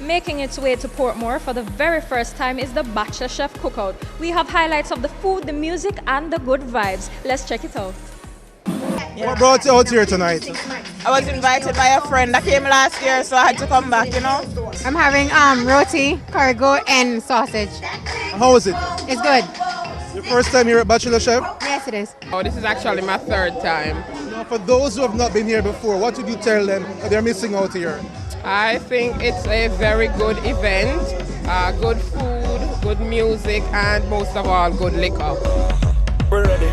Making its way to Portmore for the very first time is the Bachelor Chef Cookout. We have highlights of the food, the music, and the good vibes. Let's check it out. What brought you out here tonight? I was invited by a friend that came last year, so I had to come back, you know. I'm having roti, cargo, and sausage. How is it? It's good. Your first time here at Bachelor Chef? Yes, it is. Oh, this is actually my third time. Now, for those who have not been here before, what would you tell them that they're missing out here? I think it's a very good event, good food, good music, and most of all, good liquor. We're ready,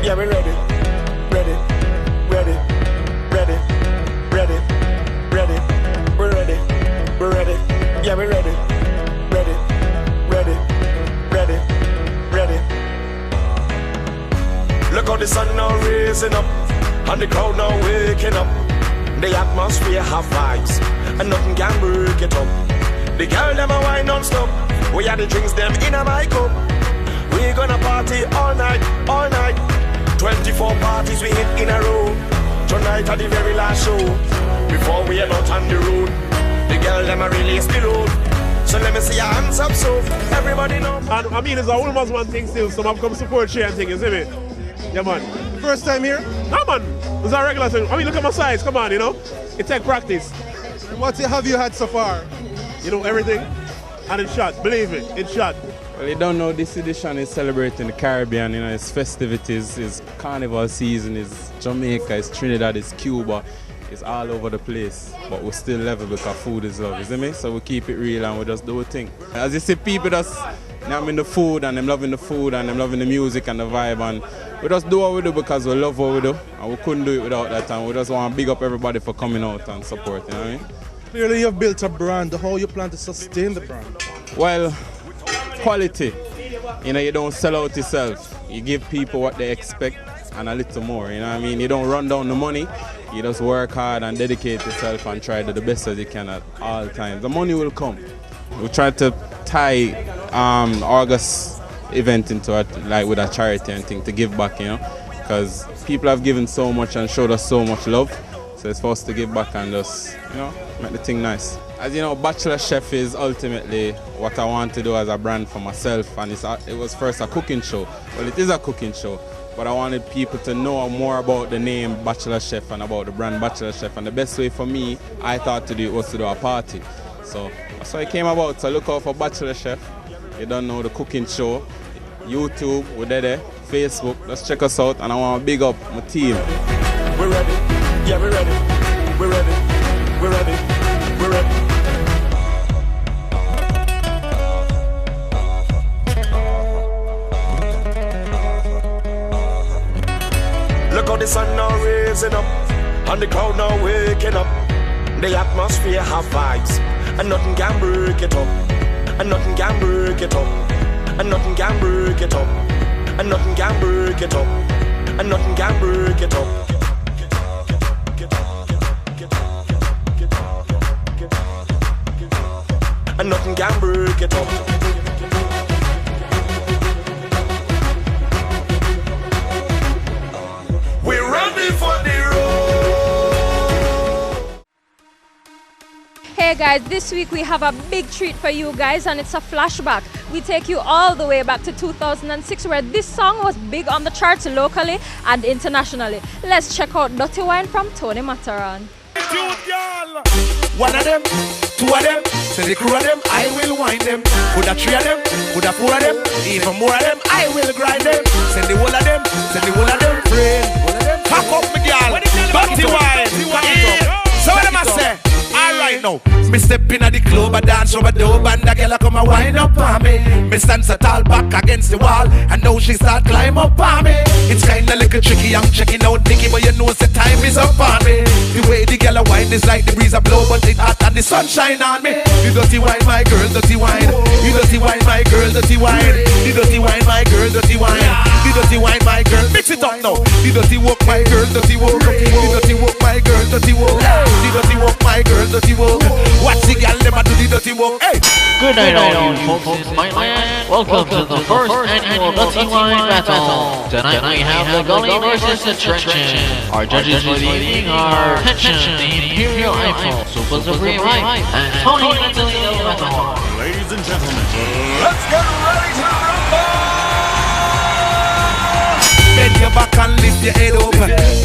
yeah, we're ready, ready, ready, ready, ready, ready, we're ready, yeah, we're ready, ready, ready, ready, ready. Look how the sun now raising up, and the crowd now waking up. The atmosphere have vibes, and nothing can break it up. The girl them a wine non-stop, we are the drinks them in a my cup. We gonna party all night, 24 parties we hit in a row. Tonight at the very last show, before we head out on the road. The girl them a release the load, so let me see your hands up so everybody know. And I mean, it's a woman's one thing still, some have come support share and thing, you see me? Yeah, man. First time here? No, man. It's a regular thing. I mean, look at my size. Come on, you know? It takes practice. What have you had so far? You know, everything. And it's shot. Believe me, it's shot. Well, you don't know, this edition is celebrating the Caribbean, you know, it's festivities, it's Carnival season, it's Jamaica, it's Trinidad, it's Cuba, it's all over the place. But we still level because food is love, you see me? So we keep it real and we just do a thing. As you see, people just, I'm in the food and I'm loving the food and I'm loving the music and the vibe, and we just do what we do because we love what we do, and we couldn't do it without that, and we just want to big up everybody for coming out and support, you know what I mean? Clearly you've built a brand. How you plan to sustain the brand? Well, quality. You know, you don't sell out yourself. You give people what they expect and a little more, you know what I mean? You don't run down the money. You just work hard and dedicate yourself and try to do the best as you can at all times. The money will come. We try to tie August event into it, like with a charity and thing, to give back, you know, because people have given so much and showed us so much love, so it's for us to give back and just, you know, make the thing nice. As you know, Bachelor Chef is ultimately what I want to do as a brand for myself, and it was first a cooking show. Well, it is a cooking show, but I wanted people to know more about the name Bachelor Chef and about the brand Bachelor Chef, and the best way for me, I thought to do it was to do a party. So that's how it came about. So look out for Bachelor Chef. You don't know, the cooking show. YouTube, we're there. Facebook, let's check us out, and I want to big up my team. We're ready, yeah, we're ready, we're ready, we're ready, we're ready. Look how the sun now raising up, and the crowd now waking up. The atmosphere have vibes, and nothing can break it up, and nothing can break it up, and nothing can break it up, and nothing can break it up, and nothing can break it up. And nothing can break it up. We're ready for the road. Hey guys, this week we have a big treat for you guys, and it's a flashback. We take you all the way back to 2006, where this song was big on the charts locally and internationally. Let's check out Dirty Wine from Tony Matterhorn. One of them, two of them, say the crew of them, I will wind them. Coulda three of them, coulda four of them, even more of them, I will grind them. Send the whole of them, friend. Pack up my girl, Dirty Wine. So what am I say? Alright now, me step in at the club, I dance over the and the girl come and wind up on me. Me stand so tall back against the wall, and now she start climb up on me. It's kinda little tricky, I'm checking out Nicky, but you know the time is up on me. The way the girl wine is like the breeze a blow, but it hot and the sunshine on me. You dirty wine, my girl, dirty wine. You dirty wine, my girl, dirty wine. The dirty wine, my girl, dirty wine. The dirty wine, my girl, mix it up now. The dirty walk, my girl, dirty walk. The dirty walk, my girl, dirty walk. The dirty walk, my girl, dirty walk. Watch the girl, them a do the dirty walk. Hey. Good night, all you folks in my land. Welcome to the first annual Dirty Wine Battle. Tonight we have the Gully versus the Trenchant. Our judges for the evening are Tension, the Imperial Michael, Super Supreme Mike, and Tony Antonio Matterhorn. Ladies and gentlemen, let's get ready to rumble! Bend your back and lift your head up.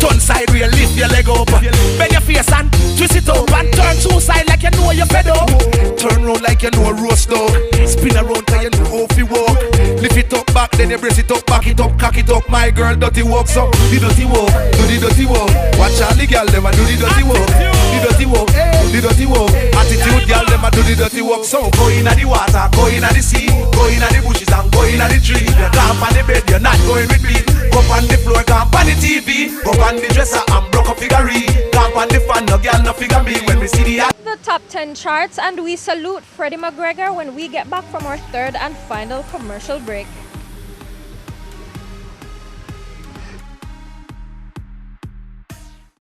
Turn side real, lift your leg up. Bend your face and twist it up. And turn two side like you know you're fed up. Turn round like you know a roast dog. Spin around till you know how to walk. Lift it up back, then you brace it up. Back it up, cock it up. My girl, dirty walk. So the dirty walk, do the dirty walk. Watch all the girl, them a do the dirty walk. The dirty walk, the dirty walk. Attitude girl, them a do the dirty walk. So go in the water, go in the sea, go in the bushes and go in the tree. Camp on the bed, you're not going with me. Go on the floor, camp on the TV. Go on the dresser and broke up figurine. Camp on the fan, no girl, no figure me. When we see the top 10 charts, and we salute Freddie McGregor when we get back from our third and final commercial break.